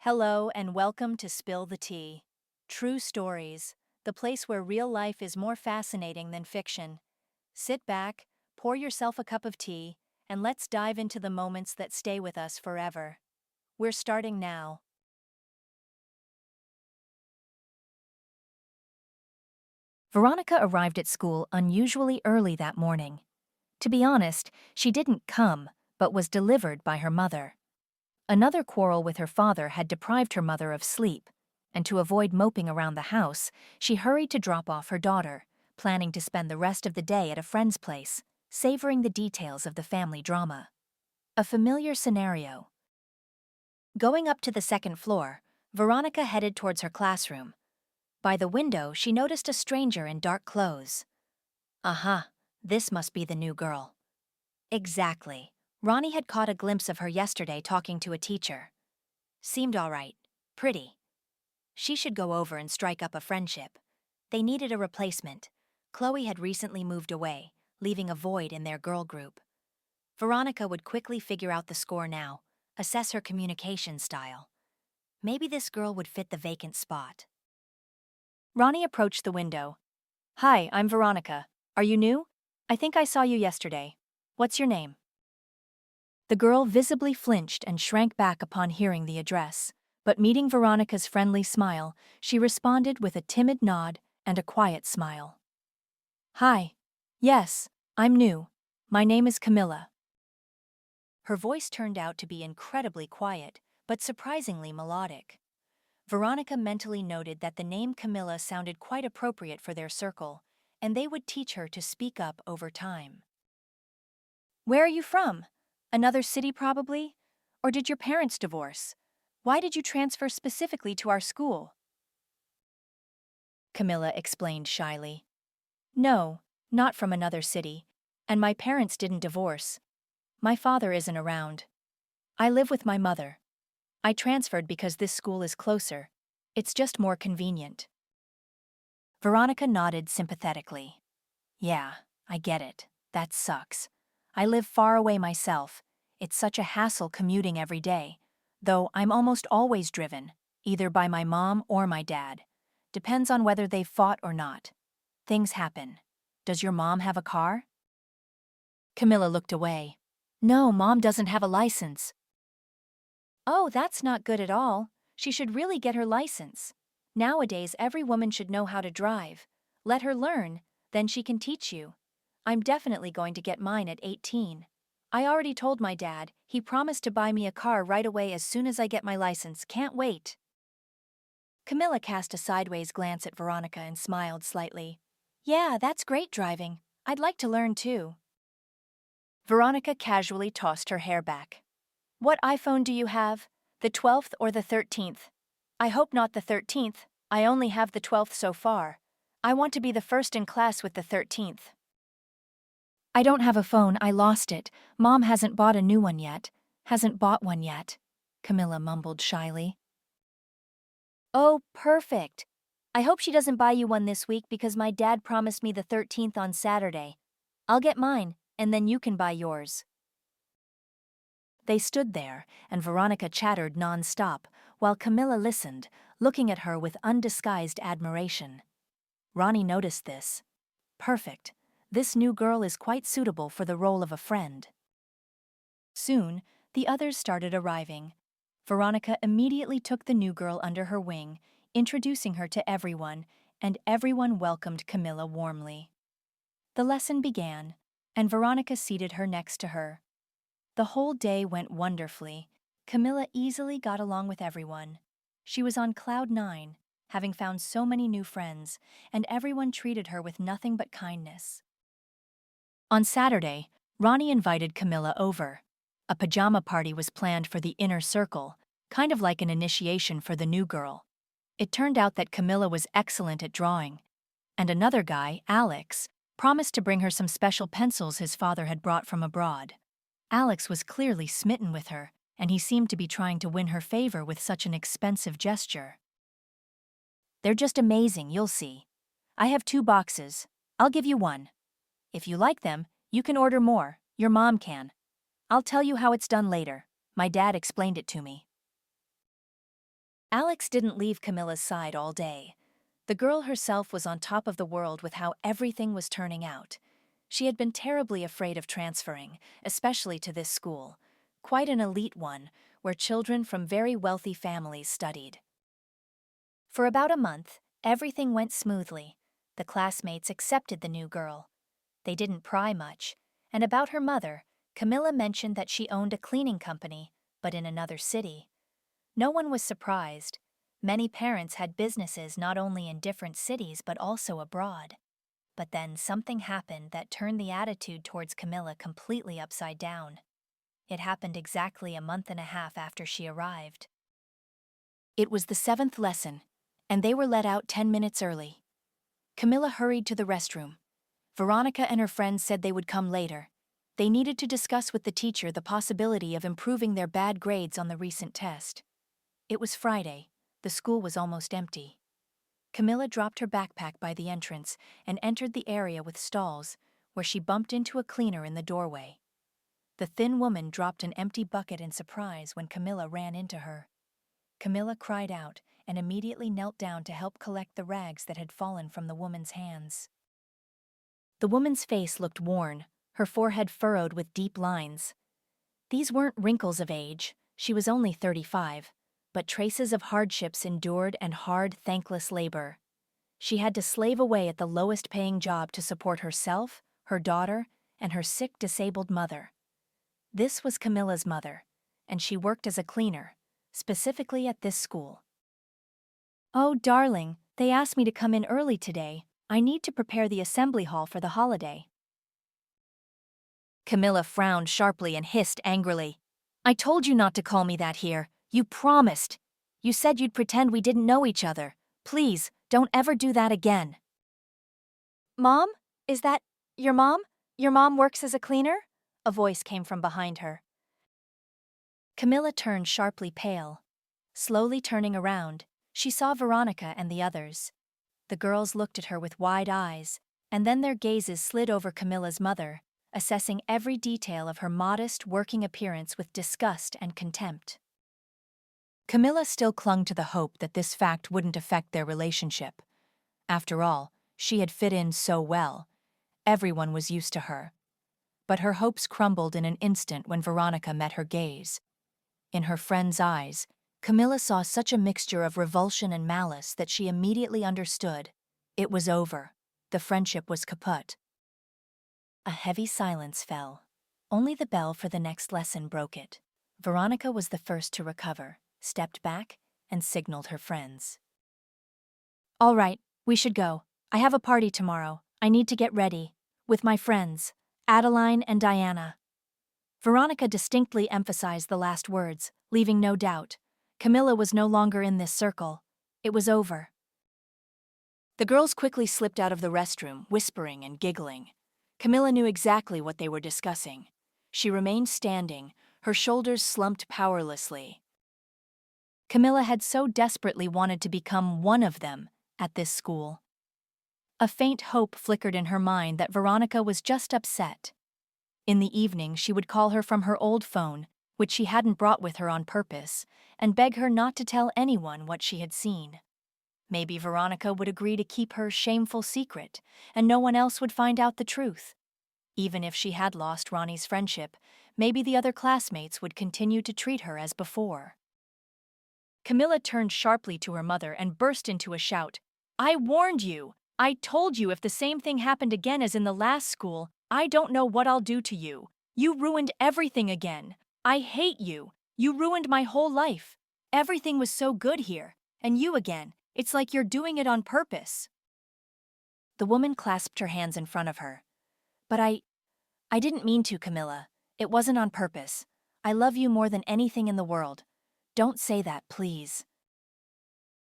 Hello and welcome to Spill the Tea. True Stories, the place where real life is more fascinating than fiction. Sit back, pour yourself a cup of tea, and let's dive into the moments that stay with us forever. We're starting now. Veronica arrived at school unusually early that morning. To be honest, she didn't come, but was delivered by her mother. Another quarrel with her father had deprived her mother of sleep, and to avoid moping around the house, she hurried to drop off her daughter, planning to spend the rest of the day at a friend's place, savoring the details of the family drama. A familiar scenario. Going up to the second floor, Veronica headed towards her classroom. By the window, she noticed a stranger in dark clothes. Aha, this must be the new girl. Exactly. Ronnie had caught a glimpse of her yesterday talking to a teacher. Seemed all right. Pretty. She should go over and strike up a friendship. They needed a replacement. Chloe had recently moved away, leaving a void in their girl group. Veronica would quickly figure out the score now, assess her communication style. Maybe this girl would fit the vacant spot. Ronnie approached the window. Hi, I'm Veronica. Are you new? I think I saw you yesterday. What's your name? The girl visibly flinched and shrank back upon hearing the address, but meeting Veronica's friendly smile, she responded with a timid nod and a quiet smile. Hi. Yes, I'm new. My name is Camilla. Her voice turned out to be incredibly quiet, but surprisingly melodic. Veronica mentally noted that the name Camilla sounded quite appropriate for their circle, and they would teach her to speak up over time. Where are you from? Another city probably? Or did your parents divorce? Why did you transfer specifically to our school? Camilla explained shyly. No, not from another city, and my parents didn't divorce. My father isn't around. I live with my mother. I transferred because this school is closer. It's just more convenient. Veronica nodded sympathetically. Yeah, I get it. That sucks. I live far away myself. It's such a hassle commuting every day, though I'm almost always driven, either by my mom or my dad. Depends on whether they've fought or not. Things happen. Does your mom have a car? Camilla looked away. No, Mom doesn't have a license. Oh, that's not good at all. She should really get her license. Nowadays, every woman should know how to drive. Let her learn, then she can teach you. I'm definitely going to get mine at 18. I already told my dad. He promised to buy me a car right away as soon as I get my license. Can't wait. Camilla cast a sideways glance at Veronica and smiled slightly. Yeah, that's great driving. I'd like to learn too. Veronica casually tossed her hair back. What iPhone do you have? The 12th or the 13th? I hope not the 13th. I only have the 12th so far. I want to be the first in class with the 13th. I don't have a phone, I lost it. Mom hasn't bought a new one yet. Hasn't bought one yet, Camilla mumbled shyly. Oh, perfect. I hope she doesn't buy you one this week because my dad promised me the 13th on Saturday. I'll get mine, and then you can buy yours. They stood there, and Veronica chattered non-stop, while Camilla listened, looking at her with undisguised admiration. Ronnie noticed this. Perfect. This new girl is quite suitable for the role of a friend. Soon, the others started arriving. Veronica immediately took the new girl under her wing, introducing her to everyone, and everyone welcomed Camilla warmly. The lesson began, and Veronica seated her next to her. The whole day went wonderfully. Camilla easily got along with everyone. She was on cloud 9, having found so many new friends, and everyone treated her with nothing but kindness. On Saturday, Ronnie invited Camilla over. A pajama party was planned for the inner circle, kind of like an initiation for the new girl. It turned out that Camilla was excellent at drawing, and another guy, Alex, promised to bring her some special pencils his father had brought from abroad. Alex was clearly smitten with her, and he seemed to be trying to win her favor with such an expensive gesture. They're just amazing, you'll see. I have 2 boxes. I'll give you one. If you like them, you can order more. Your mom can. I'll tell you how it's done later. My dad explained it to me. Alex didn't leave Camilla's side all day. The girl herself was on top of the world with how everything was turning out. She had been terribly afraid of transferring, especially to this school, quite an elite one, where children from very wealthy families studied. For about a month, everything went smoothly. The classmates accepted the new girl. They didn't pry much, and about her mother, Camilla mentioned that she owned a cleaning company, but in another city. No one was surprised. Many parents had businesses not only in different cities but also abroad. But then something happened that turned the attitude towards Camilla completely upside down. It happened exactly a month and a half after she arrived. It was the 7th lesson, and they were let out 10 minutes early. Camilla hurried to the restroom. Veronica and her friends said they would come later. They needed to discuss with the teacher the possibility of improving their bad grades on the recent test. It was Friday. The school was almost empty. Camilla dropped her backpack by the entrance and entered the area with stalls, where she bumped into a cleaner in the doorway. The thin woman dropped an empty bucket in surprise when Camilla ran into her. Camilla cried out and immediately knelt down to help collect the rags that had fallen from the woman's hands. The woman's face looked worn, her forehead furrowed with deep lines. These weren't wrinkles of age, she was only 35, but traces of hardships endured and hard, thankless labor. She had to slave away at the lowest-paying job to support herself, her daughter, and her sick, disabled mother. This was Camilla's mother, and she worked as a cleaner, specifically at this school. "Oh, darling, they asked me to come in early today. I need to prepare the assembly hall for the holiday." Camilla frowned sharply and hissed angrily. "I told you not to call me that here. You promised. You said you'd pretend we didn't know each other. Please, don't ever do that again." "Mom? Is that your mom? Your mom works as a cleaner?" A voice came from behind her. Camilla turned sharply pale. Slowly turning around, she saw Veronica and the others. The girls looked at her with wide eyes, and then their gazes slid over Camilla's mother, assessing every detail of her modest, working appearance with disgust and contempt. Camilla still clung to the hope that this fact wouldn't affect their relationship. After all, she had fit in so well. Everyone was used to her. But her hopes crumbled in an instant when Veronica met her gaze. In her friend's eyes, Camilla saw such a mixture of revulsion and malice that she immediately understood. It was over. The friendship was kaput. A heavy silence fell. Only the bell for the next lesson broke it. Veronica was the first to recover, stepped back, and signaled her friends. "All right, we should go. I have a party tomorrow. I need to get ready. With my friends, Adeline and Diana." Veronica distinctly emphasized the last words, leaving no doubt. Camilla was no longer in this circle. It was over. The girls quickly slipped out of the restroom, whispering and giggling. Camilla knew exactly what they were discussing. She remained standing, her shoulders slumped powerlessly. Camilla had so desperately wanted to become one of them at this school. A faint hope flickered in her mind that Veronica was just upset. In the evening, she would call her from her old phone, which she hadn't brought with her on purpose, and beg her not to tell anyone what she had seen. Maybe Veronica would agree to keep her shameful secret, and no one else would find out the truth. Even if she had lost Ronnie's friendship, maybe the other classmates would continue to treat her as before. Camilla turned sharply to her mother and burst into a shout. "I warned you! I told you if the same thing happened again as in the last school, I don't know what I'll do to you. You ruined everything again. I hate you. You ruined my whole life. Everything was so good here. And you again. It's like you're doing it on purpose." The woman clasped her hands in front of her. "But I didn't mean to, Camilla. It wasn't on purpose. I love you more than anything in the world. Don't say that, please."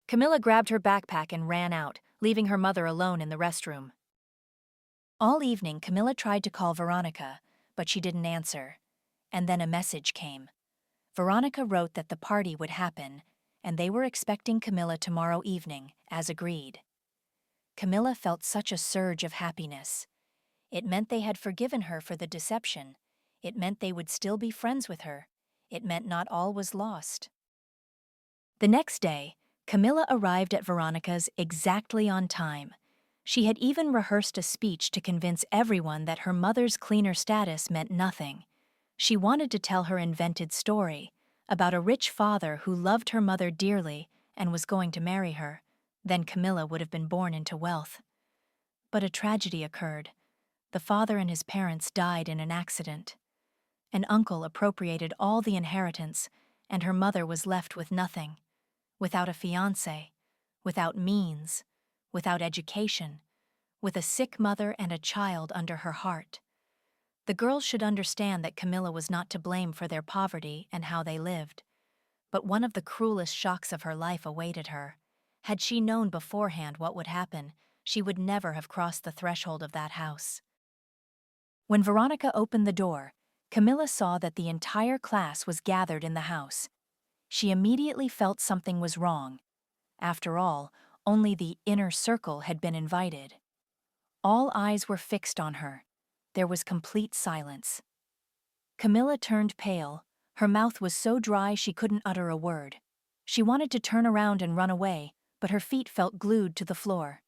Camilla grabbed her backpack and ran out, leaving her mother alone in the restroom. All evening, Camilla tried to call Veronica, but she didn't answer. And then a message came. Veronica wrote that the party would happen, and they were expecting Camilla tomorrow evening, as agreed. Camilla felt such a surge of happiness. It meant they had forgiven her for the deception. It meant they would still be friends with her. It meant not all was lost. The next day, Camilla arrived at Veronica's exactly on time. She had even rehearsed a speech to convince everyone that her mother's cleaner status meant nothing. She wanted to tell her invented story about a rich father who loved her mother dearly and was going to marry her. Then Camilla would have been born into wealth. But a tragedy occurred. The father and his parents died in an accident. An uncle appropriated all the inheritance, and her mother was left with nothing. Without a fiancé, without means, without education, with a sick mother and a child under her heart. The girls should understand that Camilla was not to blame for their poverty and how they lived. But one of the cruelest shocks of her life awaited her. Had she known beforehand what would happen, she would never have crossed the threshold of that house. When Veronica opened the door, Camilla saw that the entire class was gathered in the house. She immediately felt something was wrong. After all, only the inner circle had been invited. All eyes were fixed on her. There was complete silence. Camilla turned pale. Her mouth was so dry she couldn't utter a word. She wanted to turn around and run away, but her feet felt glued to the floor.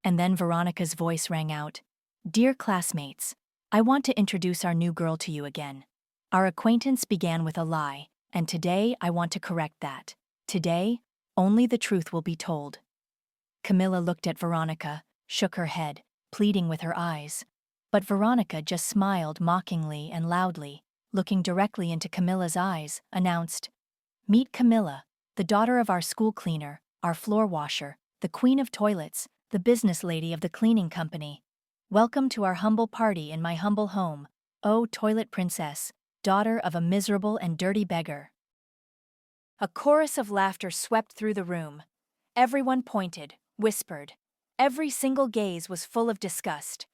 And then Veronica's voice rang out. "Dear classmates, I want to introduce our new girl to you again. Our acquaintance began with a lie, and today I want to correct that. Today, only the truth will be told." Camilla looked at Veronica, shook her head, pleading with her eyes. But Veronica just smiled mockingly and loudly, looking directly into Camilla's eyes, announced, "Meet Camilla, the daughter of our school cleaner, our floor washer, the queen of toilets, the business lady of the cleaning company. Welcome to our humble party in my humble home, O toilet princess, daughter of a miserable and dirty beggar." A chorus of laughter swept through the room. Everyone pointed, whispered. Every single gaze was full of disgust.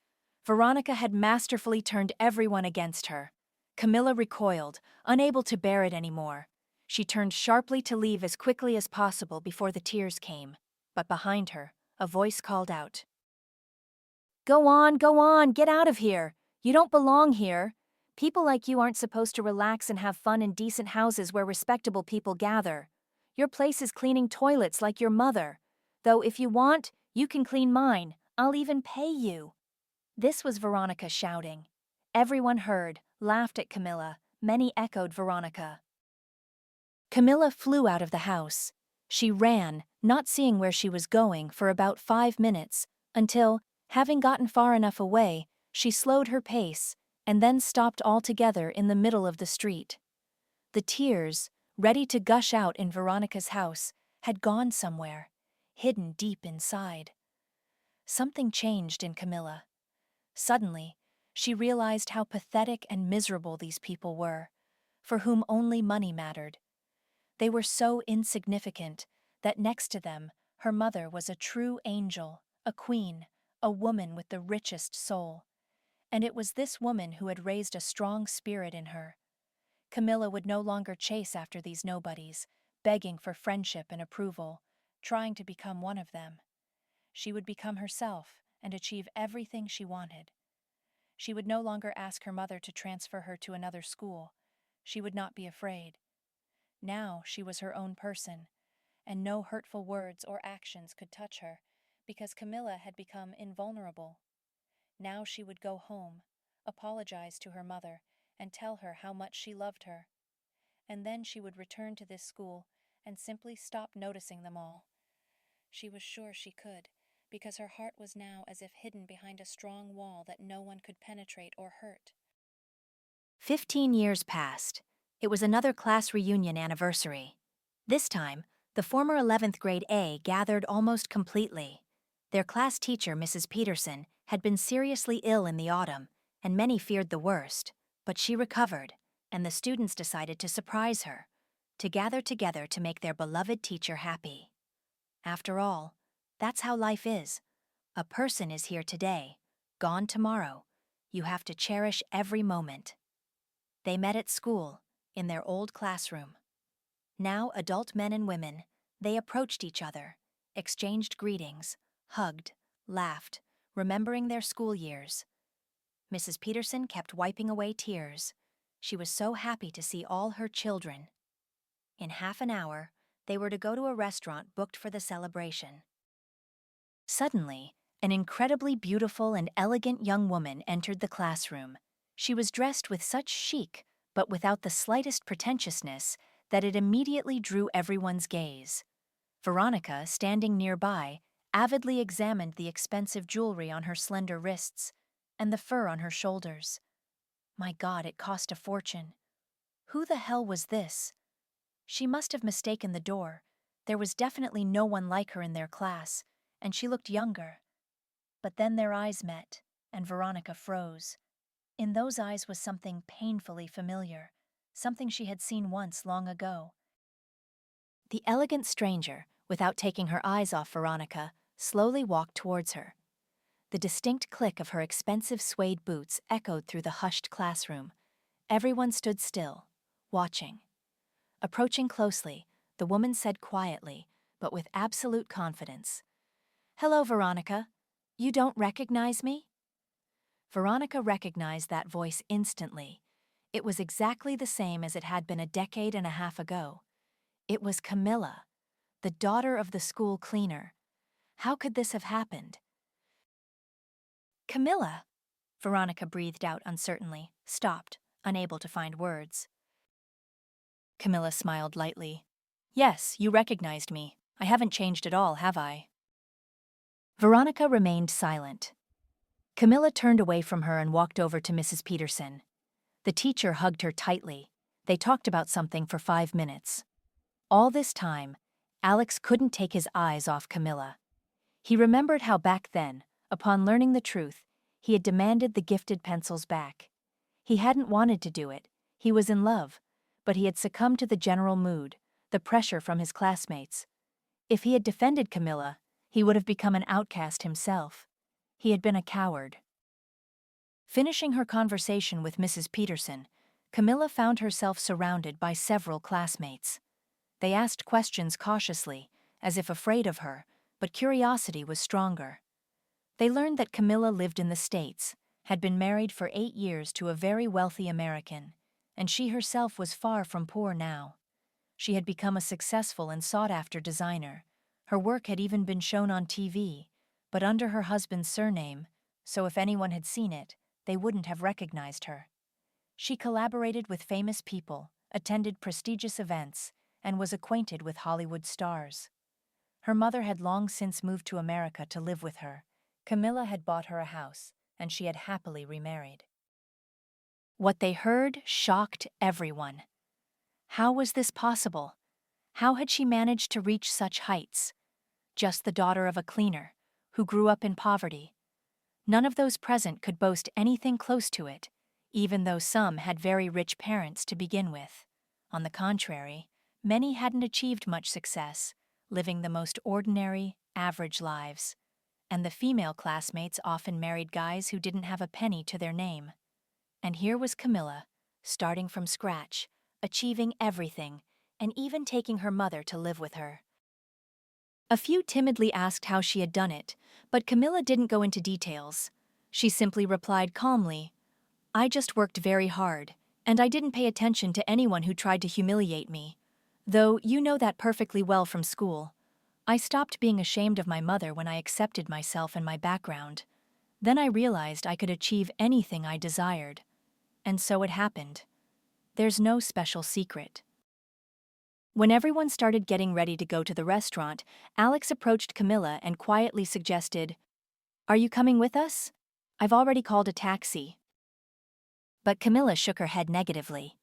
Veronica had masterfully turned everyone against her. Camilla recoiled, unable to bear it anymore. She turned sharply to leave as quickly as possible before the tears came. But behind her, a voice called out, go on, get out of here. You don't belong here. People like you aren't supposed to relax and have fun in decent houses where respectable people gather. Your place is cleaning toilets like your mother. Though if you want, you can clean mine. I'll even pay you." This was Veronica shouting. Everyone heard, laughed at Camilla. Many echoed Veronica. Camilla flew out of the house. She ran, not seeing where she was going, for about 5 minutes, until, having gotten far enough away, she slowed her pace, and then stopped altogether in the middle of the street. The tears, ready to gush out in Veronica's house, had gone somewhere, hidden deep inside. Something changed in Camilla. Suddenly, she realized how pathetic and miserable these people were, for whom only money mattered. They were so insignificant that next to them, her mother was a true angel, a queen, a woman with the richest soul. And it was this woman who had raised a strong spirit in her. Camilla would no longer chase after these nobodies, begging for friendship and approval, trying to become one of them. She would become herself and achieve everything she wanted. She would no longer ask her mother to transfer her to another school. She would not be afraid. Now she was her own person, and no hurtful words or actions could touch her, because Camilla had become invulnerable. Now she would go home, apologize to her mother, and tell her how much she loved her. And then she would return to this school and simply stop noticing them all. She was sure she could, because her heart was now as if hidden behind a strong wall that no one could penetrate or hurt. 15 years passed. It was another class reunion anniversary. This time, the former 11th grade A gathered almost completely. Their class teacher, Mrs. Peterson, had been seriously ill in the autumn, and many feared the worst, but she recovered, and the students decided to surprise her, to gather together to make their beloved teacher happy. After all, that's how life is. A person is here today, gone tomorrow. You have to cherish every moment. They met at school, in their old classroom. Now adult men and women, they approached each other, exchanged greetings, hugged, laughed, remembering their school years. Mrs. Peterson kept wiping away tears. She was so happy to see all her children. In half an hour, They were to go to a restaurant booked for the celebration. Suddenly, an incredibly beautiful and elegant young woman entered the classroom. She was dressed with such chic, but without the slightest pretentiousness, that it immediately drew everyone's gaze. Veronica, standing nearby, avidly examined the expensive jewelry on her slender wrists and the fur on her shoulders. My God, it cost a fortune. Who the hell was this? She must have mistaken the door. There was definitely no one like her in their class, and she looked younger. But then their eyes met, and Veronica froze. In those eyes was something painfully familiar, something she had seen once long ago. The elegant stranger, without taking her eyes off Veronica, slowly walked towards her. The distinct click of her expensive suede boots echoed through the hushed classroom. Everyone stood still, watching. Approaching closely, the woman said quietly, but with absolute confidence, "Hello, Veronica. You don't recognize me?" Veronica recognized that voice instantly. It was exactly the same as it had been a decade and a half ago. It was Camilla, the daughter of the school cleaner. How could this have happened? "Camilla," Veronica breathed out uncertainly, stopped, unable to find words. Camilla smiled lightly. "Yes, you recognized me. I haven't changed at all, have I?" Veronica remained silent. Camilla turned away from her and walked over to Mrs. Peterson. The teacher hugged her tightly. They talked about something for 5 minutes. All this time, Alex couldn't take his eyes off Camilla. He remembered how back then, upon learning the truth, he had demanded the gifted pencils back. He hadn't wanted to do it. He was in love, but he had succumbed to the general mood, the pressure from his classmates. If he had defended Camilla, he would have become an outcast himself. He had been a coward. Finishing her conversation with Mrs. Peterson, Camilla found herself surrounded by several classmates. They asked questions cautiously, as if afraid of her, but curiosity was stronger. They learned that Camilla lived in the States, had been married for 8 years to a very wealthy American, and she herself was far from poor now. She had become a successful and sought-after designer. Her work had even been shown on TV, but under her husband's surname, so if anyone had seen it, they wouldn't have recognized her. She collaborated with famous people, attended prestigious events, and was acquainted with Hollywood stars. Her mother had long since moved to America to live with her. Camilla had bought her a house, and she had happily remarried. What they heard shocked everyone. How was this possible? How had she managed to reach such heights? Just the daughter of a cleaner, who grew up in poverty. None of those present could boast anything close to it, even though some had very rich parents to begin with. On the contrary, many hadn't achieved much success, living the most ordinary, average lives. And the female classmates often married guys who didn't have a penny to their name. And here was Camilla, starting from scratch, achieving everything, and even taking her mother to live with her. A few timidly asked how she had done it, but Camilla didn't go into details. She simply replied calmly, "I just worked very hard, and I didn't pay attention to anyone who tried to humiliate me. Though you know that perfectly well from school. I stopped being ashamed of my mother when I accepted myself and my background. Then I realized I could achieve anything I desired. And so it happened. There's no special secret." When everyone started getting ready to go to the restaurant, Alex approached Camilla and quietly suggested, "Are you coming with us? I've already called a taxi." But Camilla shook her head negatively.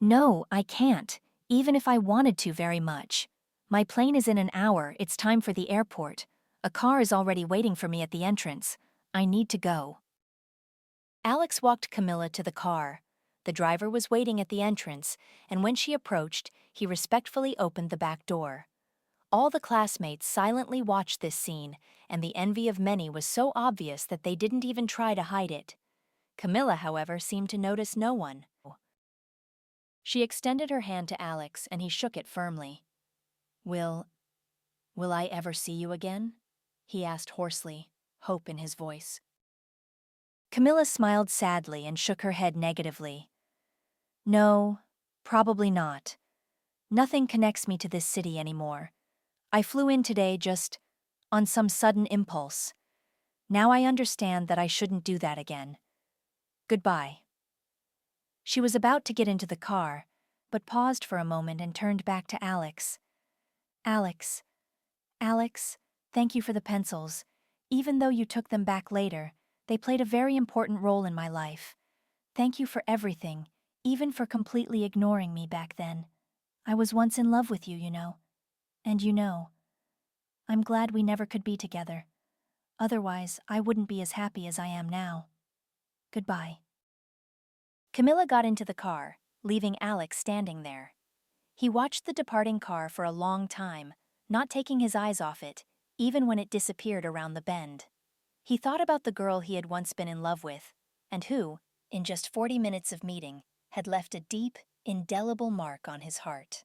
"No, I can't, even if I wanted to very much. My plane is in an hour, it's time for the airport. A car is already waiting for me at the entrance. I need to go." Alex walked Camilla to the car. The driver was waiting at the entrance, and when she approached, he respectfully opened the back door. All the classmates silently watched this scene, and the envy of many was so obvious that they didn't even try to hide it. Camilla, however, seemed to notice no one. She extended her hand to Alex, and he shook it firmly. Will I ever see you again?" he asked hoarsely, hope in his voice. Camilla smiled sadly and shook her head negatively. "No, probably not. Nothing connects me to this city anymore. I flew in today just on some sudden impulse. Now I understand that I shouldn't do that again. Goodbye. She was about to get into the car, but paused for a moment and turned back to Alex. Alex, Alex, thank you for the pencils. Even though you took them back later, they played a very important role in my life. Thank you for everything, even for completely ignoring me back then. I was once in love with you, you know. And you know, I'm glad we never could be together. Otherwise, I wouldn't be as happy as I am now. Goodbye. Camilla got into the car, leaving Alex standing there. He watched the departing car for a long time, not taking his eyes off it, even when it disappeared around the bend. He thought about the girl he had once been in love with, and who, in just 40 minutes of meeting, had left a deep, indelible mark on his heart.